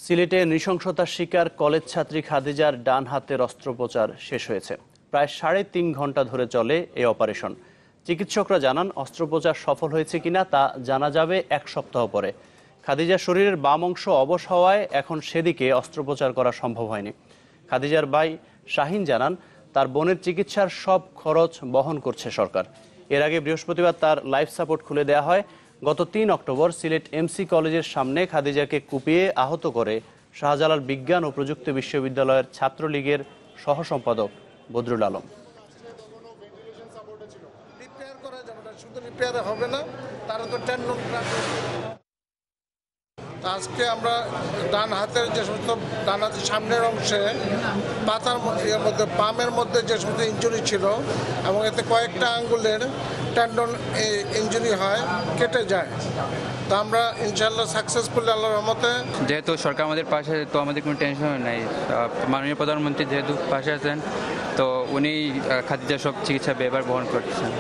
সিলেটে নৃশংসতার শিকার কলেজ ছাত্রী খাদিজার ডান হাতের অস্ত্রোপচার শেষ হয়েছে। প্রায় 3.5 ঘন্টা ধরে চলে এই অপারেশন। চিকিৎসকরা জানান অস্ত্রোপচার সফল হয়েছে কিনা তা জানা যাবে 1 সপ্তাহ পরে। খাদিজার শরীরের বাম অংশ অবশ হওয়ায় এখন সেদিকে অস্ত্রোপচার করা সম্ভব হয়নি। খাদিজার ভাই শাহিন জানান তার বোনের চিকিৎসার সব খরচ বহন করছে সরকার। এর আগে বৃহস্পতিবার তার লাইফ সাপোর্ট খুলে দেওয়া হয়। গত 3 অক্টোবর সিলেট এমসি কলেজের সামনে খাদিজাকে কুপিয়ে আহত করে শাহজালাল বিজ্ঞান ও প্রযুক্তি বিশ্ববিদ্যালয়ের ছাত্রলীগের সহসম্পাদক বদরুল আলম। আজকে আমরা ডান হাতের যে সমস্ত ডান হাতের সামনের অংশে পাতার মধ্যে পামের মধ্যে যে সমস্ত ইনজুরি ছিল এবং এতে কয়েকটা আঙ্গুলের টেন্ডন ইনজুরি হয়, কেটে যায়। তো আমরা ইনশাল্লাহ সাকসেসফুলি আল্লাহর রহমতে। যেহেতু সরকার আমাদের পাশে, তো আমাদের কোনো টেনশন নাই। মাননীয় প্রধানমন্ত্রী যেহেতু পাশে আছেন, তো উনি খাদিজার সব চিকিৎসা ব্যয়ভার বহন করছেন।